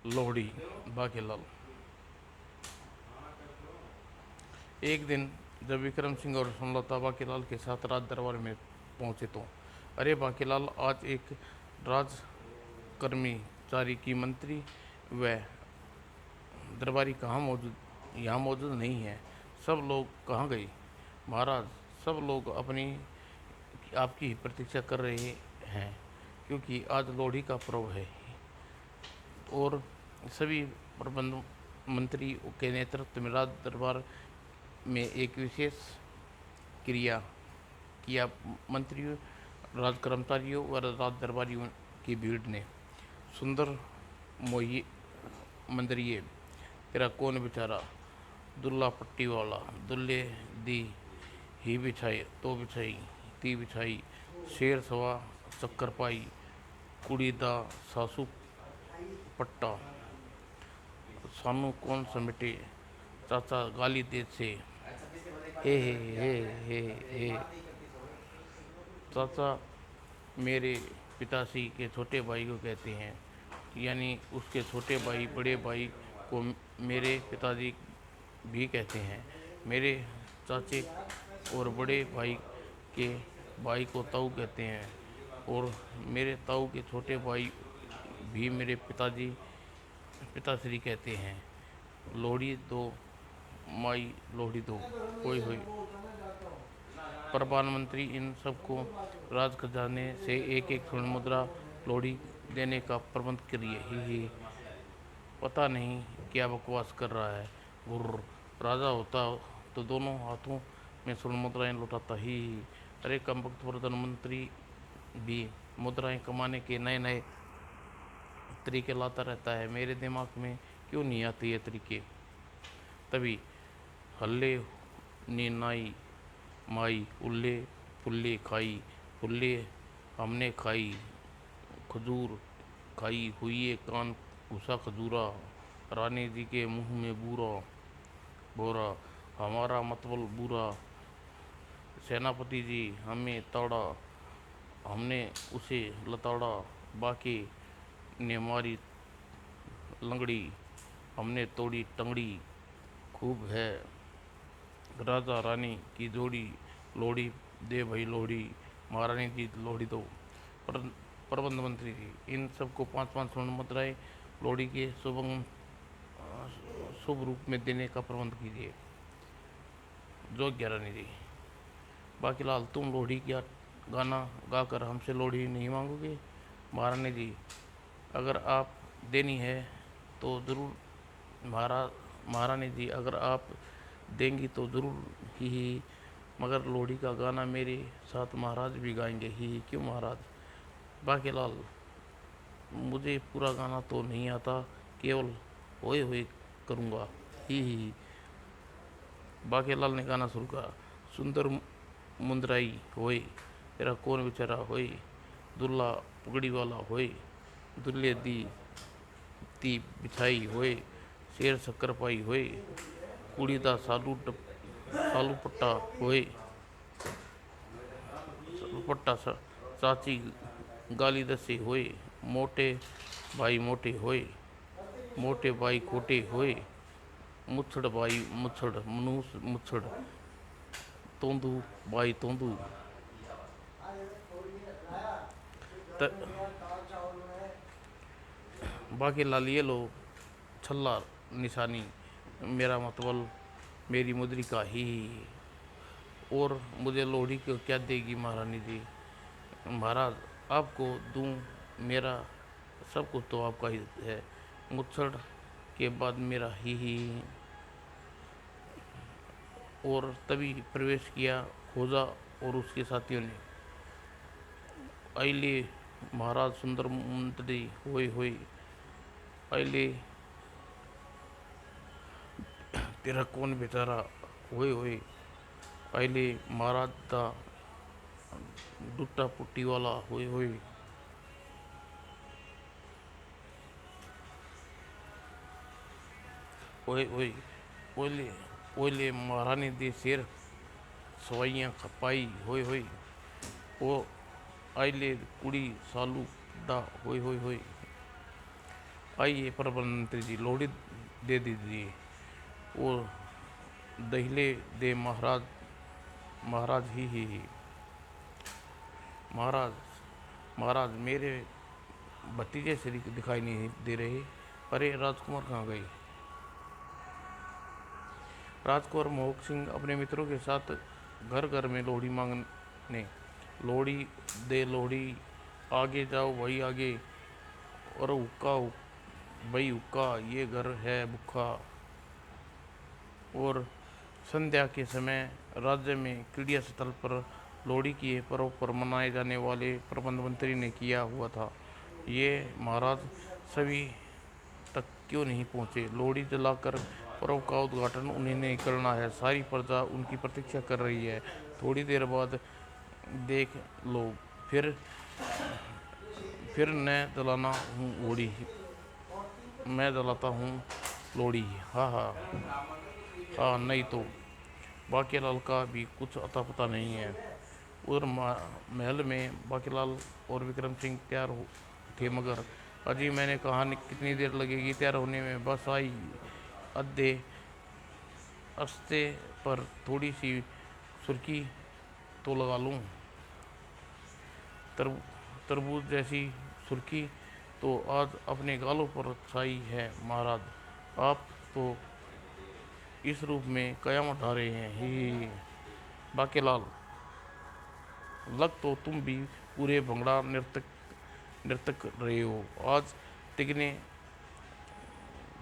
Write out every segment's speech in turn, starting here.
लोहड़ी बाकीलाल। एक दिन जब विक्रम सिंह और सुनलता बाकीलाल के साथ राज दरबार में पहुंचे तो, अरे बाकीलाल, आज एक राजकर्मचारी की मंत्री व दरबारी कहाँ मौजूद यहाँ मौजूद नहीं है। सब लोग कहाँ गए महाराज? सब लोग अपनी आपकी ही प्रतीक्षा कर रहे हैं, क्योंकि आज लोहड़ी का पर्व है और सभी प्रबंध मंत्री के नेतृत्व में राज दरबार में एक विशेष क्रिया किया। मंत्रियों, राज कर्मचारियों और राज दरबारियों की भीड़ ने सुंदर मोही मंदिरिये तेरा कौन बेचारा, दुल्ला पट्टी वाला, दुल्ले दी ही बिछाई तो बिछाई ती बिछाई, शेर सवा शक्कर पाई, कुड़ी दा सासू पट्टा, सानू कौन समेटे, चाचा गाली दे से, हे हे हे। चाचा मेरे पिताश्री के छोटे भाई को कहते हैं, यानी उसके छोटे भाई बड़े भाई को मेरे पिताजी भी कहते हैं। मेरे चाचे और बड़े भाई के भाई को ताऊ कहते हैं और मेरे ताऊ के छोटे भाई भी मेरे पिताश्री कहते हैं। लोहड़ी दो माई लोहड़ी दो, होय होय। प्रधानमंत्री इन सबको राज खजाने से एक एक स्वर्ण मुद्रा लोहड़ी देने का प्रबंध करिए। ही पता नहीं क्या बकवास कर रहा है। गुर्र। राजा होता तो दोनों हाथों में स्वर्ण मुद्राएं लुटाता। ही। अरे कमबख्त प्रधानमंत्री भी मुद्राएं कमाने के नए नए तरीके लाता रहता है। मेरे दिमाग में क्यों नहीं आते ये तरीके? तभी हल्ले ने नाई माई उल्ले फुल्ले खाई, फुल्ले हमने खाई, खजूर खाई हुई कान घुसा खजूरा, रानी जी के मुंह में बूरा बोरा, हमारा मतबल बूरा, सेनापति जी हमें तोड़ा, हमने उसे लताड़ा, बाकी ने मारी लंगड़ी, हमने तोड़ी टंगड़ी, खूब है राजा रानी की जोड़ी, लोहड़ी दे भाई लोहड़ी, महारानी जी लोहड़ी दो। प्रबंध मंत्री जी इन सबको 5-5 स्वर्ण मुद्राएं लोहड़ी के शुभ रूप में देने का प्रबंध कीजिए। जोग्य रानी जी। बाकीलाल, तुम लोहड़ी का गाना गाकर हमसे लोहड़ी नहीं मांगोगे? महारानी जी, अगर आप देनी है तो ज़रूर। महारानी जी, अगर आप देंगी तो ज़रूर। ही मगर लोहड़ी का गाना मेरे साथ महाराज भी गाएंगे। ही क्यों महाराज? बाकीलाल, मुझे पूरा गाना तो नहीं आता, केवल होए होए करूँगा। ही। बाकीलाल ने गाना शुरू करा। सुंदर मुंदराई होए तेरा कौन बेचारा होए, दुल्ला पगड़ी वाला होए, दुल्ले दी ती बिछाई होए, शेर शक्कर पाई होए, कुड़ी दा सालू पट्टा होए, पट्टा चाची गाली दसे होए, मोटे भाई मोटे होए, मोटे भाई खोटे होए, मुच्छड़ भाई मुच्छड़ मनूस मुच्छड़, तोंदू भाई तोंदू। त बाकी लाल ये लो छल्ला निशानी, मेरा मतबल मेरी मुद्रिका। ही। और मुझे लोहड़ी को क्या देगी महारानी जी? महाराज, आपको दूं मेरा सब कुछ तो आपका ही है। मुच्छड़ के बाद मेरा ही। और तभी प्रवेश किया खोजा और उसके साथियों ने। आइले महाराज सुंदर मंत्री होए होए, आइले तेरा कौन बेचारा होए होए, आइले महाराज दा डुट्टा पुट्टी वाला होए होए। ओए ओए ओले ओले महारानी दे शेर सवाइयाँ खपाई होए होए, ओ आइले कुड़ी सालू दा होए होए होए। आइए प्रधानमंत्री जी, लोहड़ी दे दीजिए। वो दहिले दे महाराज। महाराज ही। महाराज, महाराज मेरे भतीजे श्री दिखाई नहीं दे रहे। अरे राजकुमार कहाँ गए? राजकुमार मोहक सिंह अपने मित्रों के साथ घर घर में लोहड़ी मांगने। लोहड़ी दे लोहड़ी, आगे जाओ भाई आगे। और हुक्का भाई हुक्का, ये घर है भूखा। और संध्या के समय राज्य में क्रीड़ा स्थल पर लोहड़ी के पर्व पर मनाए जाने वाले प्रबंध मंत्री ने किया हुआ था। ये महाराज सभी तक क्यों नहीं पहुँचे? लोहड़ी जलाकर पर्व का उद्घाटन उन्हें नहीं करना है। सारी प्रजा उनकी प्रतीक्षा कर रही है। थोड़ी देर बाद देख लो, फिर फिर मैं जलाना हूँ लोहड़ी। मैं जलाता हूँ लोहड़ी। हाँ हाँ हाँ, नहीं तो बाकीलाल का भी कुछ अता पता नहीं है। उधर महल में बाकीलाल और विक्रम सिंह तैयार थे, मगर अजी मैंने कहा कितनी देर लगेगी तैयार होने में? बस आई अद्धे अस्ते पर थोड़ी सी सुर्खी तो लगा लूँ। तरबूज जैसी सुर्खी तो आज अपने गालों पर छाई है महाराज। आप तो इस रूप में कयामत ढा रहे हैं। ही बाकीलाल, लग तो तुम भी पूरे भंगड़ा नृतक नृतक रहे हो। आज तिगने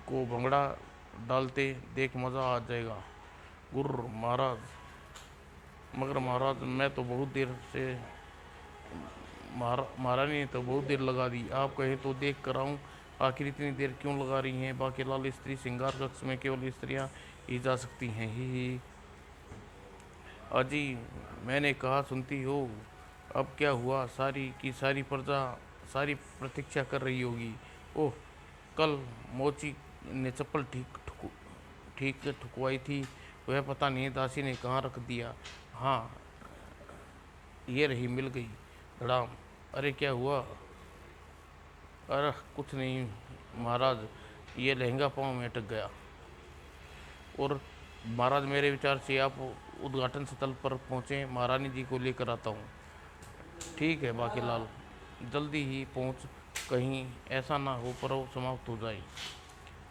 को भंगड़ा डालते देख मजा आ जाएगा। गुर्र महाराज, मगर महाराज मैं तो बहुत देर से महारानी ने तो बहुत देर लगा दी। आप कहें तो देख कर आऊँ। आखिर इतनी देर क्यों लगा रही हैं? बाकीलाल, स्त्री श्रृंगार कक्ष में केवल स्त्रियां ही जा सकती हैं। ही अजी मैंने कहा सुनती हो? अब क्या हुआ? सारी की सारी प्रजा सारी प्रतीक्षा कर रही होगी। ओह, कल मोची ने चप्पल ठीक ठुकवाई थी, वह पता नहीं दासी ने कहाँ रख दिया। हाँ, ये रही, मिल गई। धड़ाम। अरे क्या हुआ? अरे कुछ नहीं महाराज, ये लहंगा पाँव में अटक गया। और महाराज मेरे विचार से आप उद्घाटन स्थल पर पहुँचे, महारानी जी को लेकर आता हूँ। ठीक है बाकीलाल, जल्दी ही पहुँच, कहीं ऐसा ना हो पर्व समाप्त हो जाए।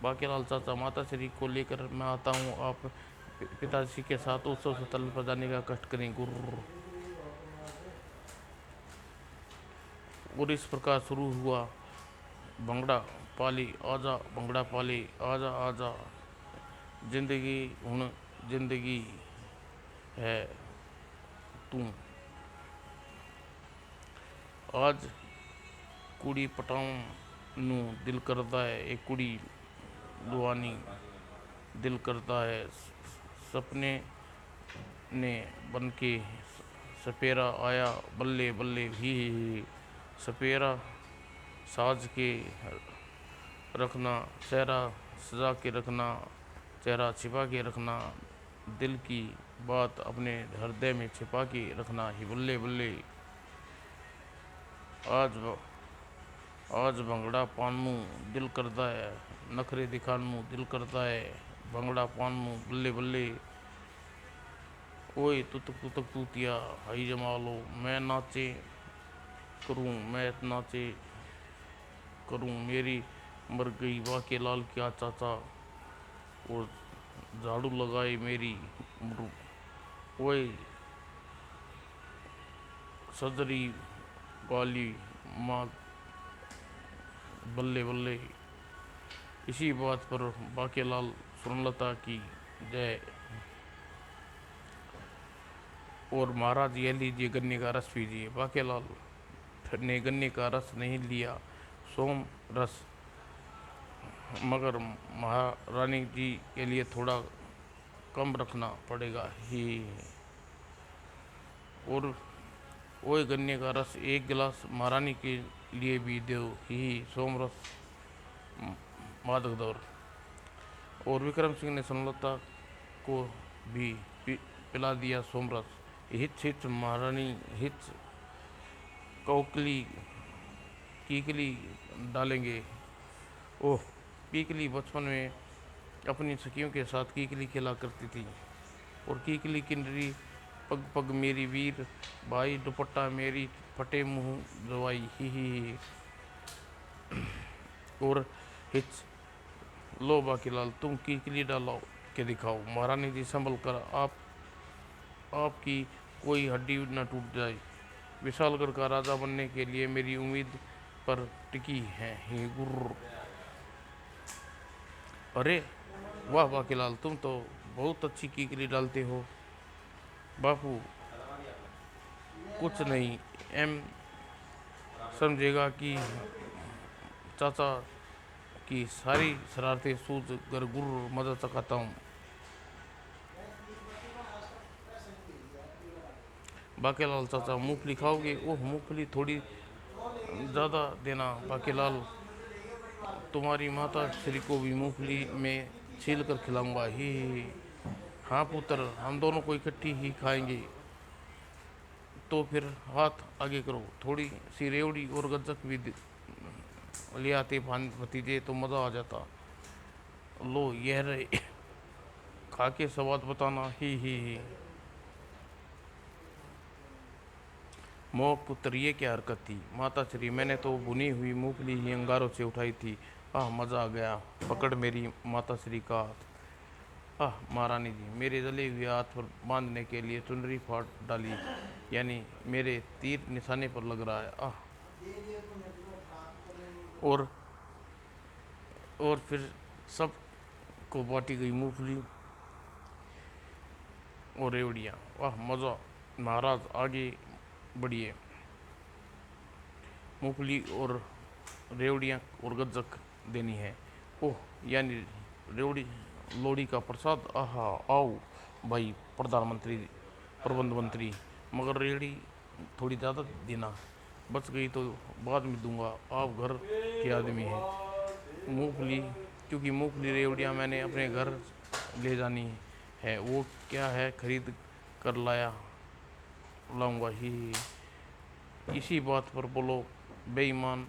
बाकीलाल चाचा, माता श्री को लेकर मैं आता हूँ। आप पिताजी के साथ उत्सव स्थल पर जाने का कष्ट करें। गुर्र। और इस प्रकार शुरू हुआ भंगड़ा पाली आजा, भंगड़ा पाली आजा आजा। जिंदगी हुण जिंदगी है तू। आज कुड़ी पटाउन नू दिल करता है, एक कुड़ी लुआनी दिल करता है। सपने ने बनके सपेरा आया, बल्ले बल्ले ही। सपेरा साज के रखना, चेहरा सजा के रखना, चेहरा छिपा के रखना, दिल की बात अपने हृदय में छिपा के रखना ही। बल्ले बल्ले। आज आज भंगड़ा पानू दिल करता है, नखरे दिखानू दिल करता है। भंगड़ा पानू बल्ले बल्ले। ओए तुतक तुतक तूतिया, हाई जमा लो। मैं नाचे करूं, मैं नाचे करूं, मेरी मर गई बाकीलाल क्या चाचा। और झाड़ू लगाए मेरी उम्र। ओए सजरी वाली माँ, बल्ले बल्ले। इसी बात पर बाकीलाल सुनलता की जय। और महाराज ये लीजिए गन्ने का रस पीजिए। बाकीलाल ने गन्ने का रस नहीं लिया, सोम रस, मगर महारानी जी के लिए थोड़ा कम रखना पड़ेगा। ही और ओए गन्ने का रस एक गिलास महारानी के लिए भी दो। ही सोमरस मादक दौर। और विक्रम सिंह ने सुनलता को भी पिला दिया सोमरस। हिच हिच महारानी हिच, कोकली कीकली डालेंगे। ओह, कीकली बचपन में अपनी सखियों के साथ कीकली खेला करती थी। और कीकली किन्नरी, पग पग मेरी वीर, भाई दुपट्टा मेरी फटे मुंह दवाई, ही। और हिच, लो बाकीलाल तुम कीकली डालो के दिखाओ। महारानी जी संभल कर, आपकी कोई हड्डी न टूट जाए। विशालगढ़ का राजा बनने के लिए मेरी उम्मीद पर टिकी है, ही गुर्र। अरे वाह बाकीलाल, तुम तो बहुत अच्छी कीकली डालते हो। बापू कुछ नहीं, एम समझेगा कि चाचा की सारी शरारतें सूझ कर गुर्र मदद चकाता हूँ। बाकीलाल चाचा मूंगफली खाओगे? ओह, मूंगफली थोड़ी ज़्यादा देना बाकीलाल, तुम्हारी माता श्री को भी मूंगफली में छील कर खिलाऊंगा, ही। हाँ पुत्र, हम दोनों को इकट्ठी ही खाएंगे। तो फिर हाथ आगे करो, थोड़ी सी रेवड़ी और गज्जक भी ले आते भतीजे तो मज़ा आ जाता। लो यह रहे, खा के स्वाद बताना, ही। मोह पुत्र, ये क्या हरकत थी? माता श्री, मैंने तो भुनी हुई मूंगफली ही अंगारों से उठाई थी। आह, मज़ा आ गया, पकड़ मेरी माता श्री का हाथ। आह महारानी जी, मेरे जले हुए हाथ पर बांधने के लिए चुनरी फाड़ डाली, यानी मेरे तीर निशाने पर लग रहा है। आह। और और फिर सब को बांटी गई मूंगफली और रेवड़ियाँ। वाह मज़ा। महाराज आगे बढ़िए, मूंगफली और रेवड़ियाँ और गज्जक देनी है। ओह, यानी रेवड़ी लोहड़ी का प्रसाद। आहा, आओ भाई प्रधानमंत्री, प्रबंध मंत्री, मगर रेवड़ी थोड़ी ज़्यादा देना, बच गई तो बाद में दूंगा, आप घर के आदमी हैं। मूंगफली, क्योंकि मूंगफली रेवड़ियाँ मैंने अपने घर ले जानी है, वो क्या है खरीद कर लाऊंगा, ही। इसी बात पर बोलो बेईमान,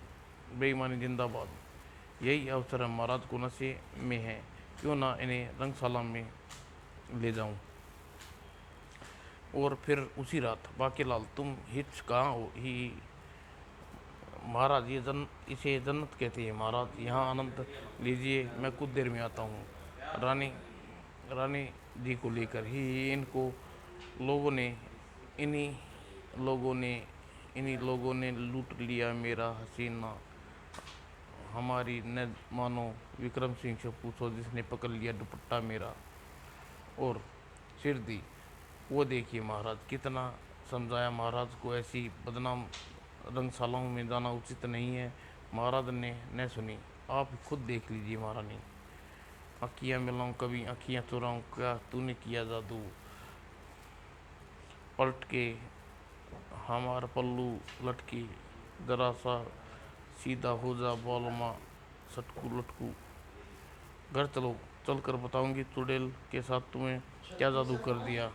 बेईमानी जिंदाबाद। यही अवसर है महाराज को नशे में है, क्यों ना इन्हें रंगशाला में ले जाऊं। और फिर उसी रात, बाकीलाल तुम हिच कहाँ हो, ही। महाराज इसे जन्नत कहते हैं महाराज, यहाँ आनंद लीजिए, मैं कुछ देर में आता हूँ। रानी रानी जी को लेकर, ही इनको लोगों ने इन्हीं लोगों ने लूट लिया मेरा हसीना। हमारी न मानो, विक्रम सिंह से पूछो जिसने पकड़ लिया दुपट्टा मेरा और सिर दी। वो देखिए महाराज, कितना समझाया, महाराज को ऐसी बदनाम रंगशालाओं में जाना उचित नहीं है। महाराज ने न सुनी। आप खुद देख लीजिए महारानी, अखियाँ मिलाऊं कभी अखियाँ चुराऊं, क्या तूने किया जादू। पलट के हमार पल्लू लटकी, जरा सा सीधा हो जा बालमा, सटकू लटकू। घर चलो, चल कर बताऊंगी चुड़ैल के साथ तुम्हें क्या जादू कर दिया।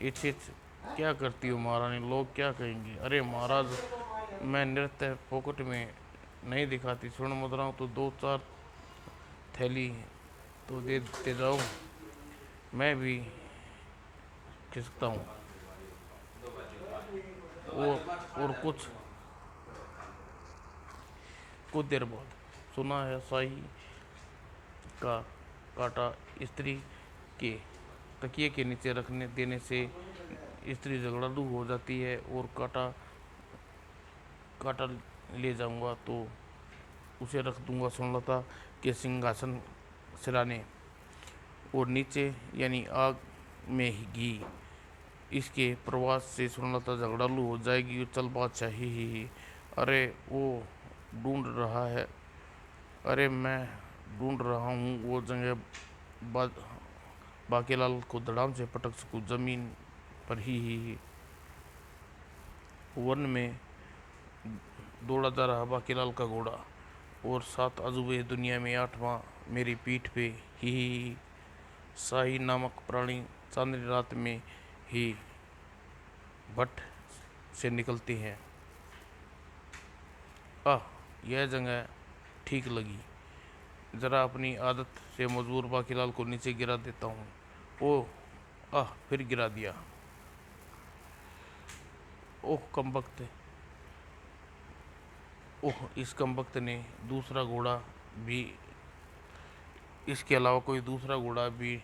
इच इच, क्या करती हो महारानी, लोग क्या कहेंगे। अरे महाराज, मैं नृत्य फोकट में नहीं दिखाती, स्वर्ण मुद्राओं तो दो चार थैली तो दे देते जाओ, मैं भी खिसकता हूँ। और कुछ देर बाद सुना है शाही का काटा स्त्री के तकिए के नीचे रखने देने से स्त्री झगड़ालू हो जाती है, और काटा काटा ले जाऊंगा तो उसे रख दूंगा सुनलता के सिंहासन सिराने, और नीचे यानी आग में ही घी। इसके प्रवास से सुनलता झगड़ालू हो जाएगी, चल बादशाह, ही। अरे वो ढूंढ रहा है, अरे मैं ढूंढ रहा हूँ वो जगह, बा, बाकीलाल को धड़ाम से पटक सकूँ जमीन पर, ही। वन में दौड़ा जा रहा बाकीलाल का घोड़ा, और सात अजूबे दुनिया में आठवां मेरी पीठ पे, ही। शाही नामक प्राणी चांदनी रात में ही भट्ट से निकलते हैं। आह, यह जगह ठीक लगी, ज़रा अपनी आदत से मजबूर बाकीलाल को नीचे गिरा देता हूँ। ओह, फिर गिरा दिया। ओह कमबख्त, ओह इस कमबख्त ने दूसरा घोड़ा भी, इसके अलावा कोई दूसरा घोड़ा भी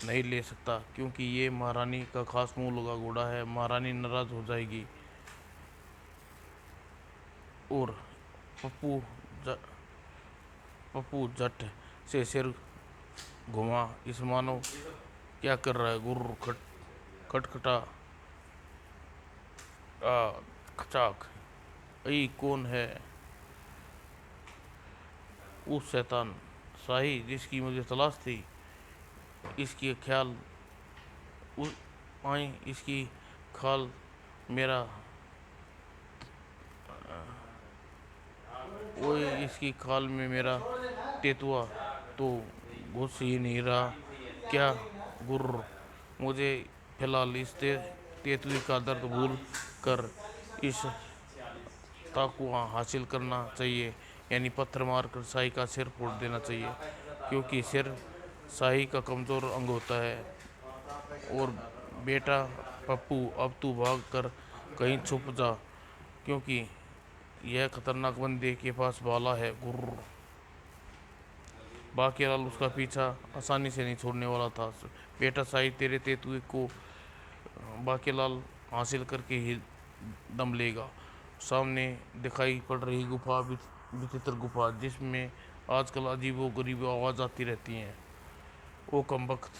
नहीं ले सकता, क्योंकि ये महारानी का खास मुंह लगा घोड़ा है। महारानी नाराज हो जाएगी। और पप्पू ज, पप्पू झट से सिर घुमा। इस मानव क्या कर रहा है? गुर्र खटखटा खचाक। ऐ कौन है? उस शैतान शाही जिसकी मुझे तलाश थी। इसकी ख्याल आए, इसकी खाल मेरा, ओए इसकी खाल में मेरा तेतुआ तो घुस ही नहीं रहा क्या? गुर्र, मुझे फिलहाल इस तेतुए का दर्द भूल कर इस ताकुआ हासिल करना चाहिए, यानी पत्थर मारकर शाही का सिर फोड़ देना चाहिए, क्योंकि सिर शाही का कमज़ोर अंग होता है। और बेटा पप्पू, अब तू भाग कर कहीं छुप जा, क्योंकि यह खतरनाक बंदे के पास भाला है। गुर्र, बाकीलाल उसका पीछा आसानी से नहीं छोड़ने वाला था। बेटा शाही, तेरे तेतुए को बाकीलाल हासिल करके ही दम लेगा। सामने दिखाई पड़ रही गुफा विचित्र गुफा, जिसमें आजकल अजीबो गरीबो आवाज़ आती रहती हैं। वो कमबख्त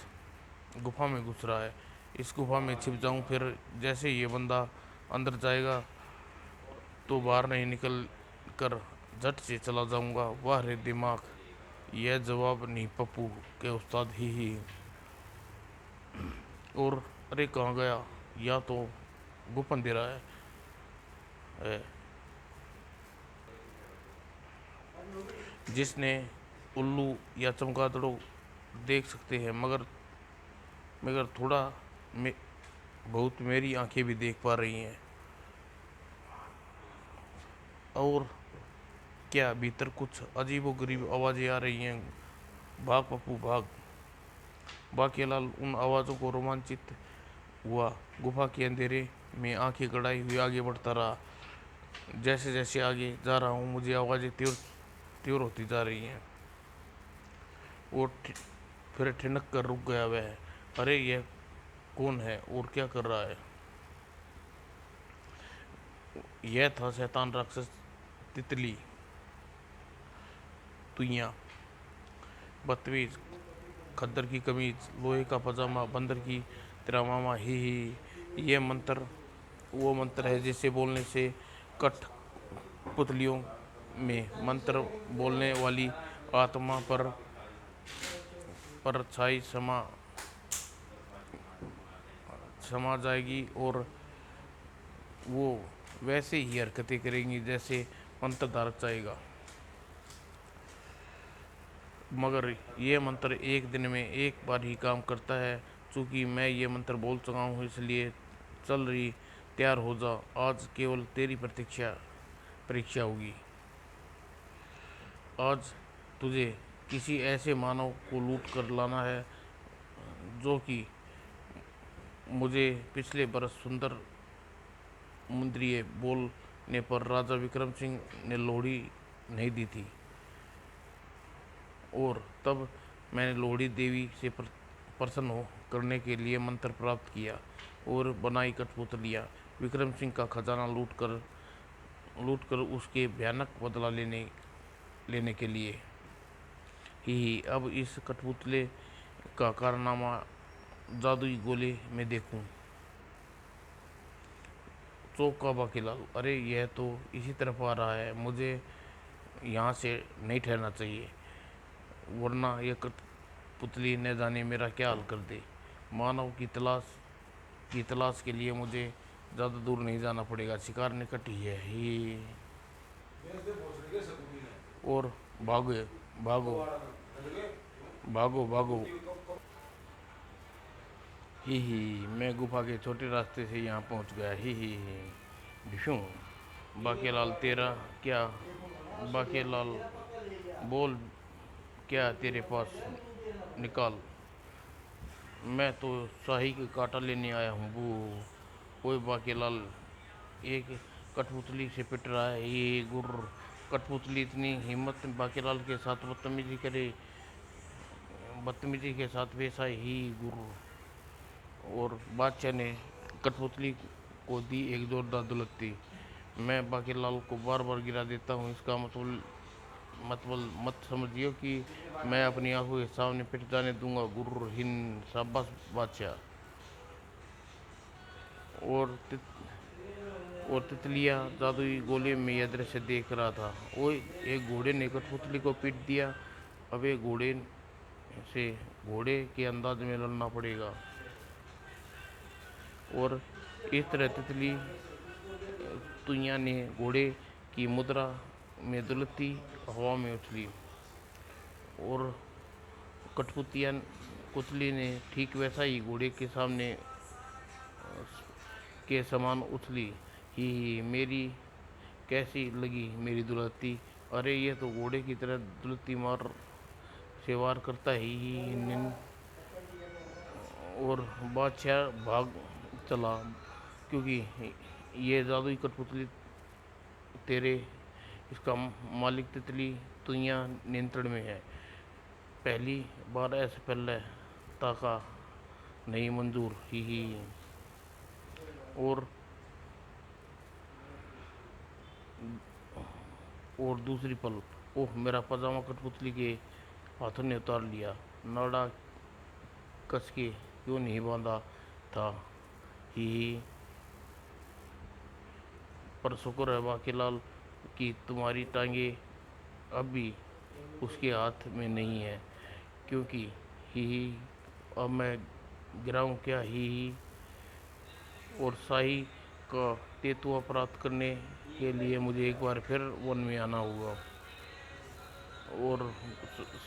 गुफा में घुस रहा है। इस गुफा में छिप जाऊं, फिर जैसे ये बंदा अंदर जाएगा तो बाहर नहीं निकल कर झट से चला जाऊंगा। वाह रे दिमाग, यह जवाब नहीं पप्पू के उस्ताद ही। और अरे कहाँ गया? या तो गुफन दे रहा है। जिसने उल्लू या चमगादड़ों देख सकते हैं, मगर मगर थोड़ा बहुत मेरी आंखें भी देख पा रही हैं। और क्या भीतर कुछ अजीबोगरीब आवाज़ें आ रही हैं? भाग पप्पू भाग। बाकीलाल उन आवाज़ों को रोमांचित हुआ। गुफा के अंधेरे में आंखें गड़ाई हुई आगे बढ़ता रहा। जैसे जैसे आगे जा रहा हूँ, मुझे आवाज़ें तीव्र तीव्र होती जा रही हैं। वो फिर ठिनक कर रुक गया वह। अरे यह कौन है और क्या कर रहा है? यह था शैतान राक्षस तितली तुइया, बदतमीज, खद्दर की कमीज, लोहे का पजामा, बंदर की तेरा मामा ही। ये मंत्र वो मंत्र है जिसे बोलने से कठपुतलियों में मंत्र बोलने वाली आत्मा पर छाई समा जाएगी, और वो वैसे ही हरकतें करेंगी जैसे मंत्र धारक चाहेगा। मगर ये मंत्र एक दिन में एक बार ही काम करता है। चूँकि मैं ये मंत्र बोल चुका हूँ, इसलिए चल रही, तैयार हो जा। आज केवल तेरी परीक्षा होगी। आज तुझे किसी ऐसे मानव को लूट कर लाना है जो कि मुझे पिछले बरस सुंदर मुंद्रिय बोलने पर राजा विक्रम सिंह ने लोहड़ी नहीं दी थी, और तब मैंने लोहड़ी देवी से प्रसन्न करने के लिए मंत्र प्राप्त किया और बनाई कठपुतलियाँ विक्रम सिंह का खजाना लूट कर उसके भयानक बदला लेने के लिए ही। अब इस कठपुतले का कारनामा जादुई गोले में देखूं। चौका बाकीलाल, अरे यह तो इसी तरफ आ रहा है। मुझे यहाँ से नहीं ठहरना चाहिए, वरना यह कठपुतली न जाने मेरा क्या हाल कर दे। मानव की तलाश के लिए मुझे ज़्यादा दूर नहीं जाना पड़ेगा। शिकार निकट ही है ही। और भागो भागो भागो भागो ही। मैं गुफा के छोटे रास्ते से यहाँ पहुँच गया ही। विशु, बाकीलाल तेरा क्या? बाकीलाल बोल, क्या तेरे पास, निकाल। मैं तो शाही के कांटा लेने आया हूँ बू। ओए बाकीलाल, एक कठपुतली से पिट रहा है ये गुर्र। कठपुतली इतनी हिम्मत बाकीलाल के साथ बदतमीजी करे, बदतमीजी के साथ वैसा ही गुर्र। और बादशाह ने कठपुतली को दी एक जोरदार दुलत्ती। मैं बाकीलाल को बार बार गिरा देता हूँ, इसका मतलब मत समझियो कि मैं अपनी आंखों के सामने पिट जाने दूंगा गुर्र हिंद। शाबाश बादशाह। और और तितलिया जादुई गोले में यह दृश्य देख रहा था। ओए, एक घोड़े ने कठपुतली को पीट दिया। अब एक घोड़े से घोड़े के अंदाज में लड़ना पड़ेगा। और इस तरह तितली तुइया ने घोड़े की मुद्रा में दुलती हवा में उछली। और कठपुतिया कुतली ने ठीक वैसा ही घोड़े के सामने के समान उछली। ही मेरी कैसी लगी मेरी दुलत्ती? अरे ये तो घोड़े की तरह दुलत्ती मार से वार करता ही निन। और बादशाह भाग चला, क्योंकि ये जादुई कठपुतली तेरे इसका मालिक तितली तुइया नियंत्रण में है। पहली बार ऐसे पहले ताका नहीं मंजूर ही। और दूसरी पल, ओह मेरा पजामा कठपुतली के हाथों ने उतार लिया। नाड़ा कस के क्यों नहीं बांधा था ही। पर शुक्र है बाकीलाल कि तुम्हारी टांगे अब भी उसके हाथ में नहीं है, क्योंकि ही अब मैं गिराऊं क्या ही। और शाही का तेतुआ प्राप्त करने के लिए मुझे एक बार फिर वन में आना होगा। और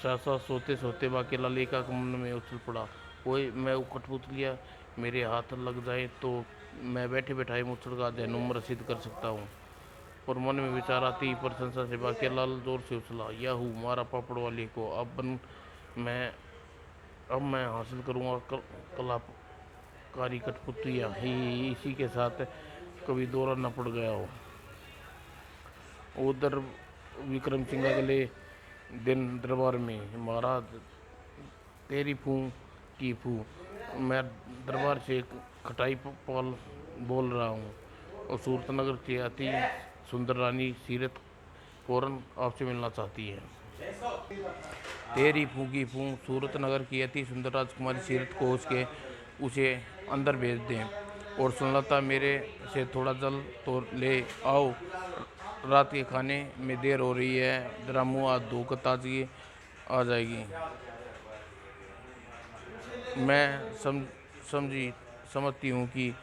सहसा सोते सोते बाकीलाल एकाक मन में उछल पड़ा। ओए, मैं वो कठपुतलिया मेरे हाथ लग जाए तो मैं बैठे बैठाए मुछड़ का जहनुम रसीद कर सकता हूँ। और मन में विचार आती ही प्रशंसा से बाकीलाल जोर से उछला। याहू, मारा पापड़ वाले को। मैं अब मैं हासिल करूँगा कलाकारी कठपुतलिया ही। इसी के साथ कभी दौरा न पड़ गया हो। उधर विक्रम सिंह अगले दिन दरबार में, महाराज तेरी फूं की फूं, मैं दरबार से खटाई पाल बोल रहा हूँ। और सूरत नगर की अति सुंदर रानी सीरत फौरन आपसे मिलना चाहती है। तेरी फूकी फूं, सूरत नगर की अति सुंदर राजकुमारी सीरत को उसे अंदर भेज दें। और सुनलता, मेरे से थोड़ा जल तो ले आओ, रात के खाने में देर हो रही है। जरा मुँह हाथ धोकर ताजगी आ जाएगी। मैं समझती हूँ कि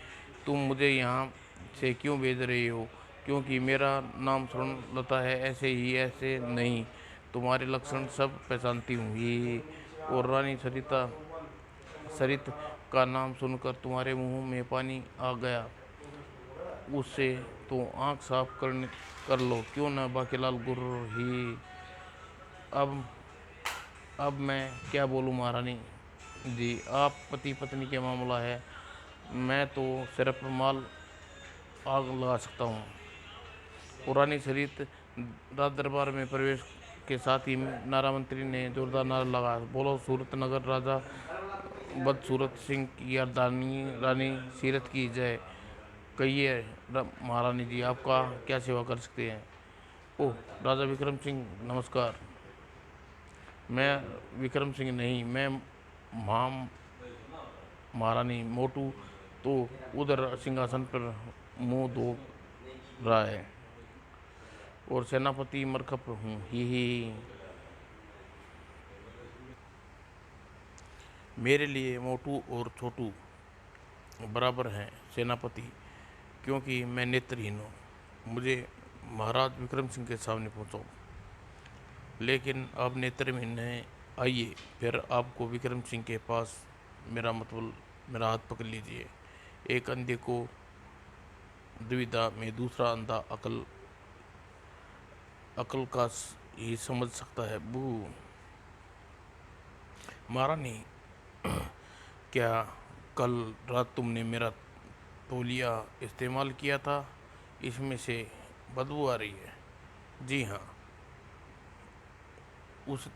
तुम मुझे यहाँ से क्यों भेज रही हो, क्योंकि मेरा नाम सुनलता है। ऐसे ही ऐसे नहीं, तुम्हारे लक्षण सब पहचानती हूँ ये। और रानी सरित का नाम सुनकर तुम्हारे मुंह में पानी आ गया। उससे तो आँख साफ कर लो क्यों ना बाकीलाल गुर्र ही। अब अब मैं क्या बोलूँ महारानी जी, आप पति पत्नी के मामला है, मैं तो सिर्फ माल आग लगा सकता हूँ। पुरानी सरित राज दरबार में प्रवेश के साथ ही नारा मंत्री ने जोरदार नारा लगा। बोलो सूरत नगर राजा बदसूरत सिंह की रानी सीरत की जय। कहिए महारानी जी, आपका क्या सेवा कर सकते हैं? ओह राजा विक्रम सिंह, नमस्कार। मैं विक्रम सिंह नहीं, मैं महारानी मोटू तो उधर सिंहासन पर मुंह धो रहा है। और सेनापति मरकप हूँ ही। मेरे लिए मोटू और छोटू बराबर हैं सेनापति, क्योंकि मैं नेत्रहीन हूँ। मुझे महाराज विक्रम सिंह के सामने पहुँचाओ। लेकिन आप नेत्रहीन हैं, आइए फिर आपको विक्रम सिंह के पास मेरा हाथ पकड़ लीजिए। एक अंधे को दुविधा में दूसरा अंधा अकल का ही समझ सकता है बू। महारानी, क्या कल रात तुमने मेरा तौलिया इस्तेमाल किया था? इसमें से बदबू आ रही है। जी हाँ, उस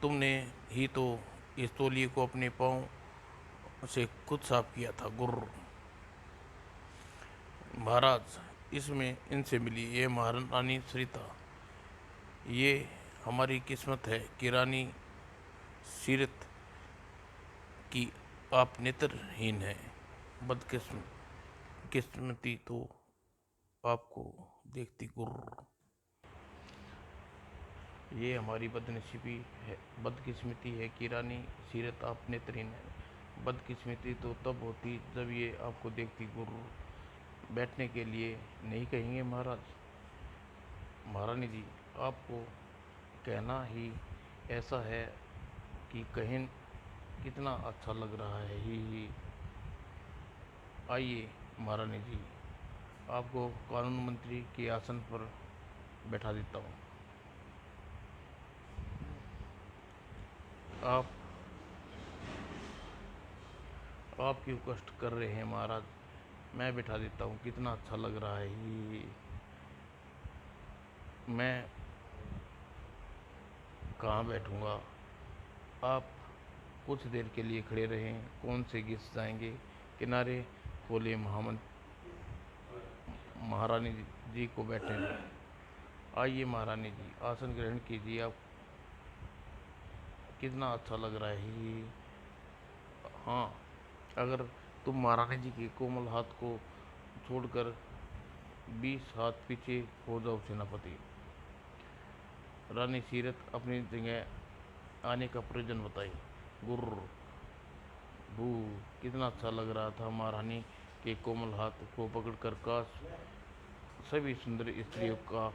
तुमने ही तो इस तौलिए को अपने पाँव से खुद साफ किया था। गुर्र। महाराज, इसमें इनसे मिली ये महारानी सरिता। ये हमारी किस्मत है कि रानी सीरत की आप नेत्रहीन हैं। बदकिस्म किस्मती तो आपको देखती। गुर्र। ये हमारी बदनसीबी है, बदकिस्मती है कि रानी सीरत आप नेत्रहीन है। बदकिस्मती तो तब होती जब ये आपको देखती। गुर्र। बैठने के लिए नहीं कहेंगे महाराज? महारानी जी, आपको कहना ही ऐसा है कि कहें कितना अच्छा लग रहा है। ही आइए महारानी जी, आपको कानून मंत्री के आसन पर बैठा देता हूँ। आप आप क्यों कष्ट कर रहे हैं महाराज? मैं बैठा देता हूँ, कितना अच्छा लग रहा है। ही मैं कहाँ बैठूँगा? आप कुछ देर के लिए खड़े रहें। कौन से गेस्ट जाएंगे? किनारे खोले महारानी जी को बैठने दें। आइए महारानी जी, आसन ग्रहण कीजिए। आप कितना अच्छा लग रहा है। ही हाँ, अगर तुम महारानी जी के कोमल हाथ को छोड़कर 20 हाथ पीछे हो जाओ सेनापति। रानी सीरत अपनी जगह आने का प्रयोजन बताई। गुर्र। भू। कितना अच्छा लग रहा था महारानी के कोमल हाथ को पकड़कर। काश सभी सुंदर स्त्रियों का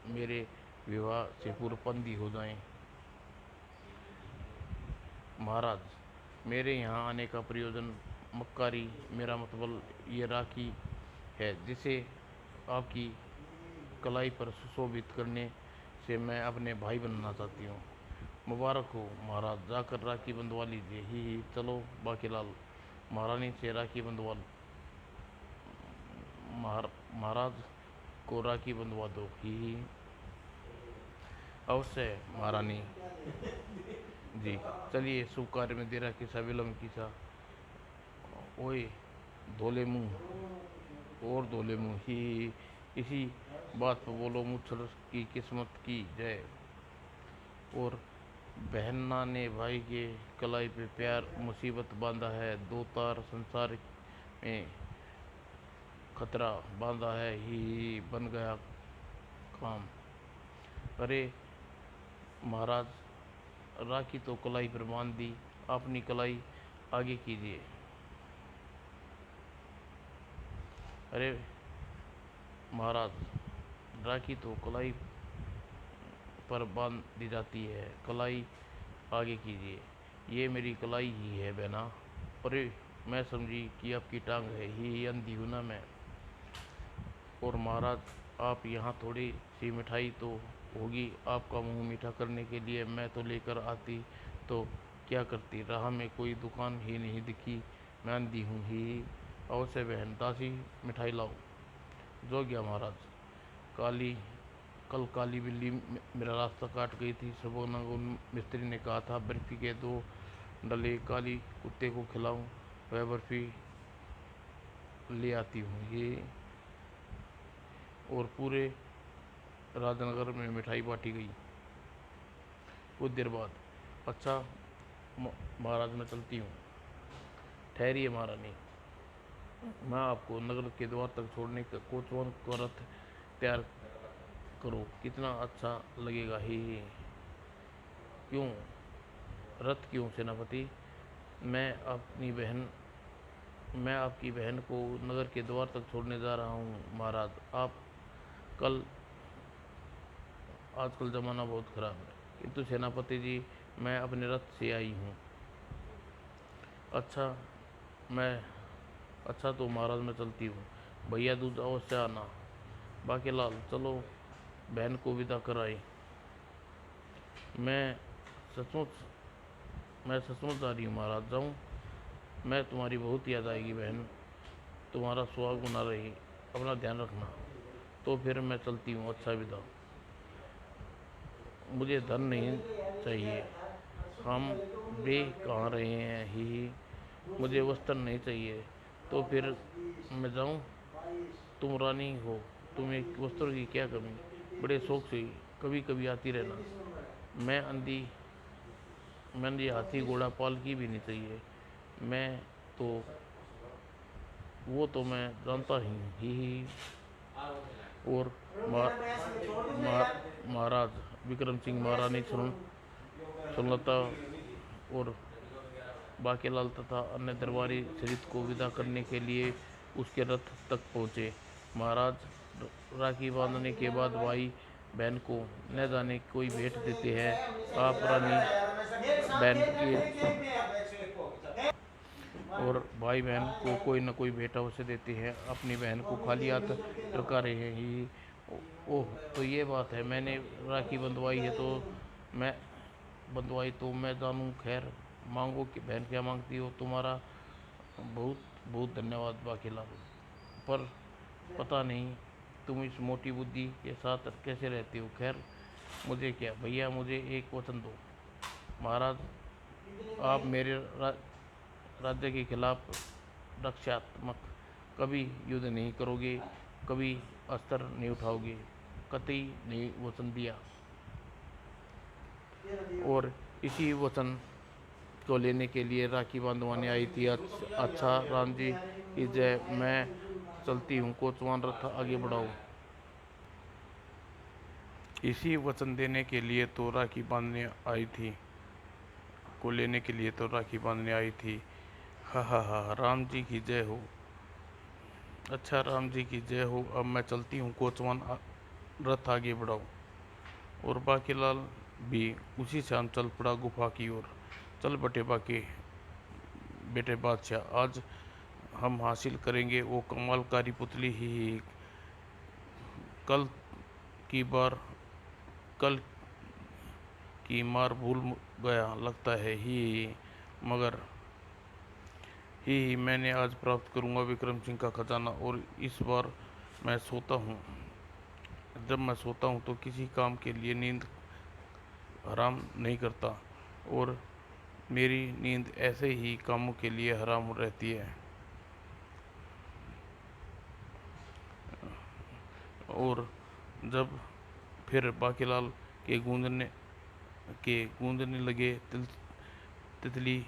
मेरे विवाह से पूर्व बंदी हो जाएं। महाराज, मेरे यहाँ आने का प्रयोजन मक्कारी, मेरा मतलब ये राखी है जिसे आपकी कलाई पर सुशोभित करने से मैं अपने भाई बनना चाहती हूँ। मुबारक हो महाराज, जाकर राखी बंधवा लीजिए। ही चलो बाकीलाल, महारानी से राखी बंधवा। महाराज को राखी बंधवा दो। ही अवश्य महारानी जी। चलिए, शुभ कार्य में देरा किसा विलम्ब किसा। ओए धोले मुंह और धोले मुंह। ही इसी बात पर बोलो मुच्छर की किस्मत की जय। और बहना ने भाई के कलाई पे प्यार मुसीबत बांधा है। दो तार संसार में खतरा बांधा है। ही बन गया काम। अरे महाराज, राखी तो कलाई पर बांध दी, अपनी कलाई आगे कीजिए। अरे महाराज, राखी तो कलाई पर बांध दी जाती है, कलाई आगे कीजिए। ये मेरी कलाई ही है बहना। अरे मैं समझी कि आपकी टांग है। ही अंधी हूँ ना मैं। और महाराज, आप यहाँ थोड़ी सी मिठाई तो होगी, आपका मुंह मीठा करने के लिए मैं तो लेकर आती तो क्या करती। राह में कोई दुकान ही नहीं दिखी, मैं अंधी हूँ। ही अवश्य बहन, ताज़ी मिठाई लाओ। जो गया महाराज। काली कल काली बिल्ली मेरा रास्ता काट गई थी। सबोना को मिस्त्री ने कहा था बर्फी के 2 डले काली कुत्ते को खिलाऊं, वह बर्फी ले आती हूँ। ये और पूरे राजनगर में मिठाई बांटी गई। कुछ देर बाद, अच्छा महाराज, मैं चलती हूँ। ठहरिए महारानी, मैं आपको नगर के द्वार तक छोड़ने का कोचवन का रथ तैयार करो, कितना अच्छा लगेगा। ही क्यों रथ क्यों सेनापति? मैं अपनी बहन मैं आपकी बहन को नगर के द्वार तक छोड़ने जा रहा हूँ महाराज। आप कल आजकल ज़माना बहुत ख़राब है। किंतु सेनापति जी, मैं अपने रथ से आई हूँ। अच्छा मैं अच्छा तो महाराज, मैं चलती हूँ। भैया दूज अवश्य आना। बाकीलाल, चलो बहन को विदा कराई। मैं सचमुच मैं सचमुच जा रही हूँ महाराज, जाऊँ? मैं तुम्हारी बहुत याद आएगी बहन, तुम्हारा सुहाग बना रही, अपना ध्यान रखना। तो फिर मैं चलती हूँ, अच्छा विदा। मुझे धन नहीं चाहिए, हम बे कहाँ रहे हैं, ही। मुझे वस्त्र नहीं चाहिए, तो फिर मैं जाऊँ? तुम रानी हो, तुम्हें वस्त्रों की क्या कमी, बड़े शौक से कभी कभी आती रहना। मैं अंधी, मैंने हाथी घोड़ा पालकी भी नहीं चाहिए, मैं तो वो तो मैं जानता ही। और मा, मा, महाराज विक्रम सिंह, महारानी सुनलता और बाकेलाल तथा अन्य दरबारी शरीर को विदा करने के लिए उसके रथ तक पहुँचे। महाराज राखी बांधने के बाद भाई बहन को न जाने कोई भेंट देते हैं। आप रानी बहन के और भाई बहन को कोई न कोई भेंट अवश्य देते हैं। अपनी बहन को खाली हाथ टरका रहे हैं ही। ओह, तो ये बात है, मैंने राखी मैं बंधवाई तो मैं जानूँ। खैर, मांगो कि बहन क्या मांगती हो। तुम्हारा बहुत बहुत धन्यवाद बाकीलाल, पर पता नहीं तुम इस मोटी बुद्धि के साथ कैसे रहती हो। खैर, मुझे क्या भैया, मुझे एक वचन दो। महाराज, आप मेरे राज्य के खिलाफ रक्षात्मक कभी युद्ध नहीं करोगे, कभी अस्त्र नहीं उठाओगे, कतई नहीं, वचन दिया। और इसी वचन को लेने के लिए राखी बांधवाने आई थी। अच्छा राम जी की जय। मैं चलती हूँ, कोचवान रथ आगे बढ़ाओ। इसी वचन देने के लिए तो राखी बांधने आई थी, को लेने के लिए तो राखी बांधने आई थी। हा हा हा, राम जी की जय हो। अच्छा राम जी की जय हो। अब मैं चलती हूँ, कोचवान रथ आगे बढ़ाओ। और बाकीलाल भी उसी शाम चल पड़ा गुफा की ओर। चल बटे बाकी बेटे बादशाह, आज हम हासिल करेंगे वो कमालकारी पुतली ही। कल की बार कल की मार भूल गया लगता है ही, मगर ही मैंने आज प्राप्त करूंगा विक्रम सिंह का खजाना। और इस बार मैं सोता हूँ, जब मैं सोता हूँ तो किसी काम के लिए नींद हराम नहीं करता, और मेरी नींद ऐसे ही कामों के लिए हराम रहती है। और जब फिर बाकीलाल के गूंजने लगे तितली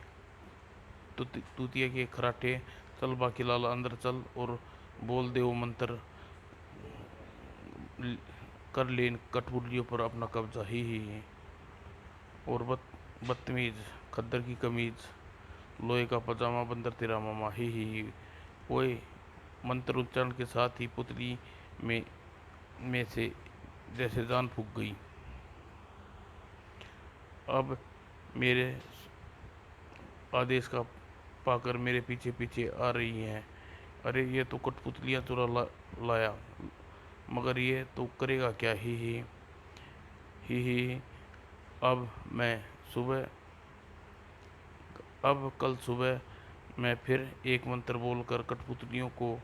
तूतिया के खराटे। चल बाकीलाल अंदर चल और बोल दे वो मंत्र, कर ले कठपुतलियों पर अपना कब्जा ही। और बदतमीज, खद्दर की कमीज, लोहे का पजामा, बंदर तेरा मामा ही। ओए, मंत्र उच्चारण के साथ ही पुतली में से जैसे जान फूक गई। अब मेरे आदेश का पाकर मेरे पीछे पीछे आ रही हैं। अरे ये तो कठपुतलियाँ लाया, मगर ये तो करेगा क्या ही। अब मैं सुबह अब कल सुबह मैं फिर एक मंत्र बोलकर कठपुतलियों को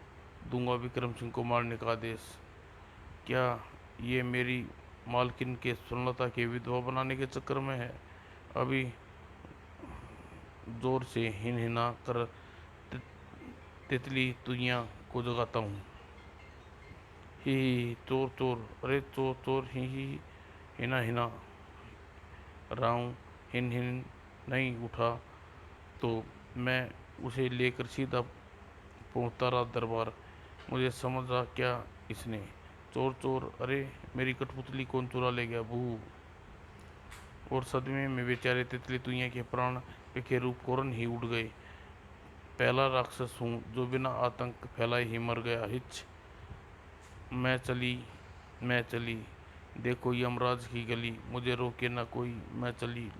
दूंगा विक्रम सिंह को मारने का आदेश। क्या ये मेरी मालकिन के सुनलता के विधवा बनाने के चक्कर में है? अभी जोर से हिनहिना कर तितली तुइया को जगाता हूँ। ही चोर चोर, अरे चोर चोर, ही हिना हिना राऊं। हिन हिन नहीं उठा तो मैं उसे लेकर सीधा पहुंचता रहा दरबार। मुझे समझ आ क्या इसने। चोर चोर, अरे मेरी कठपुतली कौन चुरा ले गया भू। और सदमे में बेचारे तितली तुइया के प्राण के रूप कोरन ही उड़ गए। पहला राक्षस हूँ जो बिना आतंक फैलाए ही मर गया। हिच, मैं चली मैं चली, देखो यमराज की गली, मुझे रोके ना कोई, मैं चली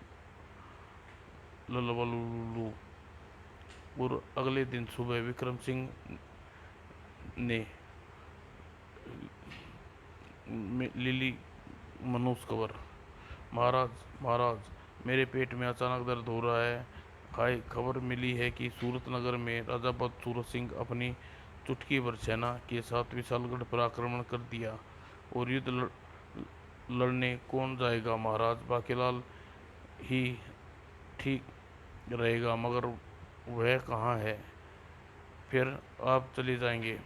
ललबलुलु। और अगले दिन सुबह विक्रम सिंह ने लिली मनोज कंवर, महाराज महाराज, मेरे पेट में अचानक दर्द हो रहा है। हाय, खबर मिली है कि सूरत नगर में राजा सूरत सिंह अपनी चुटकी भर सेना के साथ विशालगढ़ पर आक्रमण कर दिया और युद्ध लड़ने कौन जाएगा महाराज? बाकीलाल ही ठीक रहेगा, मगर वह कहाँ है? फिर आप चले जाएंगे।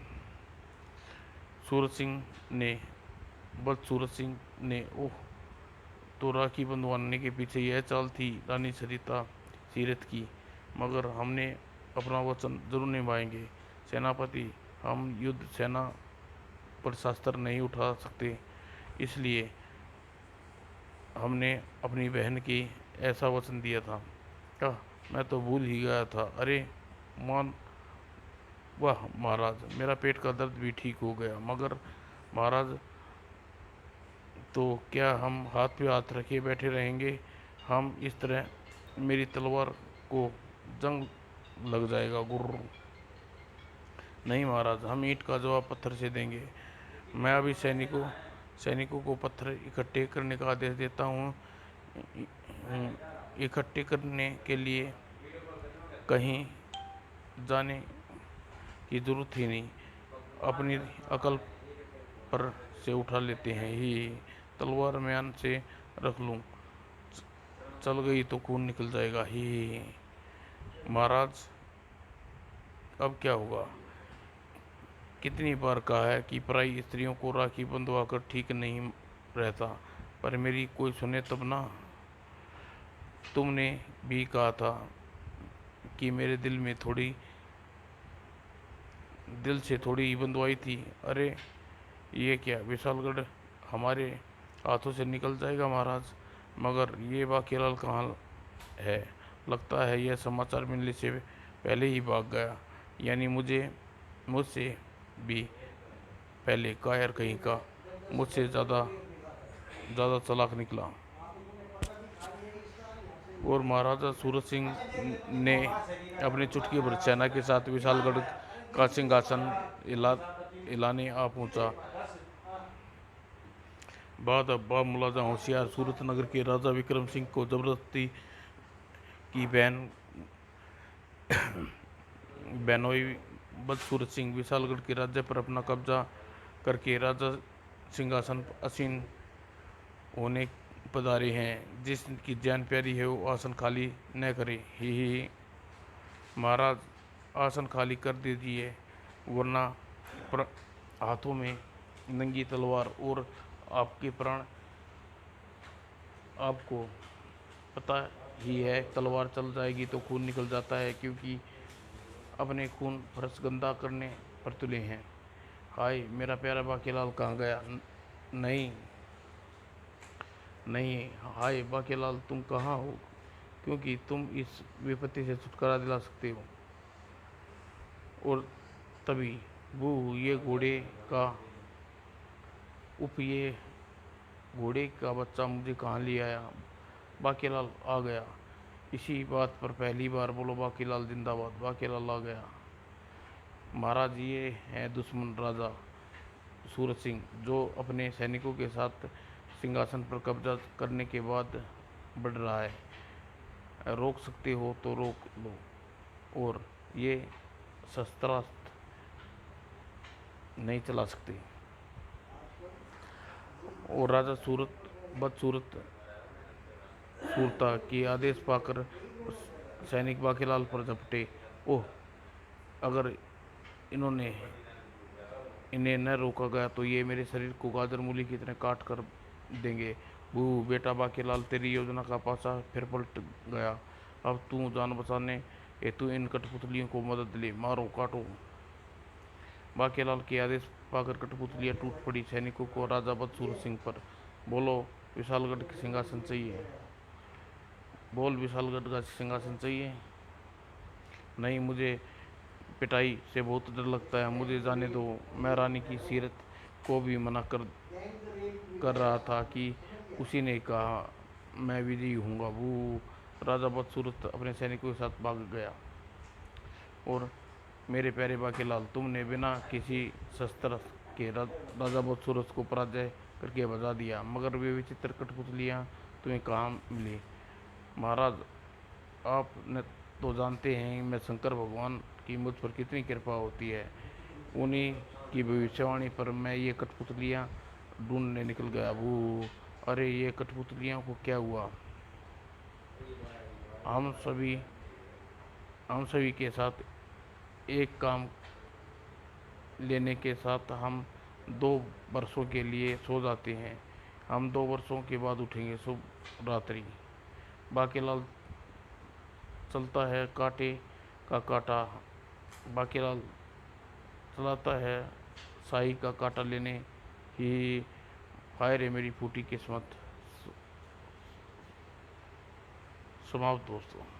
सूरत सिंह ने सूरत सिंह ने ओह, तो राखी बंधवाने के पीछे यह चाल थी रानी सरिता सीरत की। मगर हमने अपना वचन जरूर निभाएंगे सेनापति। हम युद्ध सेना पर शस्त्र नहीं उठा सकते, इसलिए हमने अपनी बहन की ऐसा वचन दिया था। क्या? मैं तो भूल ही गया था। अरे मान, वाह महाराज, मेरा पेट का दर्द भी ठीक हो गया। मगर महाराज, तो क्या हम हाथ पे हाथ रखे बैठे रहेंगे? हम इस तरह मेरी तलवार को जंग लग जाएगा। गुर्र, नहीं महाराज, हम ईंट का जवाब पत्थर से देंगे। मैं अभी सैनिकों को पत्थर इकट्ठे करने का आदेश देता हूँ। इकट्ठे करने के लिए कहीं जाने की जरूरत ही नहीं, अपनी अकल पर से उठा लेते हैं ही। तलवार म्यान से रख लूँ, चल गई तो खून निकल जाएगा ही। महाराज, अब क्या होगा? कितनी बार कहा है कि पराई स्त्रियों को राखी बंधवाकर ठीक नहीं रहता, पर मेरी कोई सुने तब ना। तुमने भी कहा था कि मेरे दिल से थोड़ी बंधवाई थी। अरे ये क्या, विशालगढ़ हमारे हाथों से निकल जाएगा महाराज? मगर ये बाकीलाल कहाँ है? लगता है यह समाचार मिलने से पहले ही भाग गया, यानी मुझसे भी पहले। कायर कहीं का, मुझसे ज़्यादा ज़्यादा चालाक निकला। और महाराजा सूरत सिंह ने अपनी चुटकी भर सेना के साथ विशालगढ़ का सिंहासन हिलाने आ पहुंचा। बाद अब्बा मुलाजा होशियार सूरत नगर के राजा विक्रम सिंह को जबरदस्ती की बहनोई बदसूरत सिंह विशालगढ़ के राज्य पर अपना कब्जा करके राजा सिंहासन आसीन होने पधारे हैं। जिसकी जान प्यारी है वो आसन खाली न करे। ही महाराज, आसन खाली कर दीजिए, वरना हाथों में नंगी तलवार और आपके प्राण। आपको पता ही है, तलवार चल जाएगी तो खून निकल जाता है, क्योंकि अपने खून फर्श गंदा करने पर तुले हैं। हाय, मेरा प्यारा बाकीलाल कहाँ गया? नहीं नहीं, हाय बाकीलाल, तुम कहाँ हो? क्योंकि तुम इस विपत्ति से छुटकारा दिला सकते हो। और तभी वो ये घोड़े का बच्चा मुझे कहाँ ले आया? बाकीलाल आ गया। इसी बात पर पहली बार बोलो बाकीलाल जिंदाबाद। बाकीलाल आ गया। महाराज, ये है दुश्मन राजा सूरत सिंह, जो अपने सैनिकों के साथ सिंहासन पर कब्जा करने के बाद बढ़ रहा है। रोक सकते हो तो रोक लो, और ये शस्त्रास्त्र नहीं चला सकते। और राजा सूरत सूरता के आदेश पाकर सैनिक बाकीलाल पर झपटे। ओह, अगर इन्होंने इन्हें न रोका गया तो ये मेरे शरीर को गाजर मूली की तरह काट कर देंगे। बू बेटा बाकीलाल, तेरी योजना का पासा फिर पलट गया। अब तू जान बचाने हेतु इन कठपुतलियों को मदद ले, मारो काटो। बाकीलाल के आदेश पाकर कठपुतलियां टूट पड़ी सैनिकों को राजा बदसूरत सिंह पर। बोलो, विशालगढ़ का सिंहासन चाहिए। बोल, विशालगढ़ का सिंहासन चाहिए। नहीं, मुझे पिटाई से बहुत डर लगता है, मुझे जाने दो। मैं रानी की सीरत को भी मना कर रहा था कि उसी ने कहा मैं विजयी हूँगा। वो राजा बदसूरत अपने सैनिकों के साथ भाग गया। और मेरे प्यारे बाकीलाल, तुमने बिना किसी शस्त्र के राजा बदसूरत को पराजय करके भजा दिया, मगर वे विचित्र कठपुतलियाँ तुम्हें कहाँ मिली? महाराज, आप न तो जानते हैं मैं शंकर भगवान की मुझ पर कितनी कृपा होती है। उन्हीं की भविष्यवाणी पर मैं ये कठपुतलियाँ ढूंढने निकल गया। वो, अरे ये कठपुतलियों को क्या हुआ? हम सभी हम सभी के साथ एक काम लेने के साथ हम 2 वर्षों के लिए सो जाते हैं। हम 2 वर्षों के बाद उठेंगे शुभ रात्रि। बाकीलाल चलता है कांटे का कांटा। बाकीलाल चलाता है शाही का कांटा लेने ही। हाय रे मेरी फूटी किस्मत। समाप्त दोस्तों।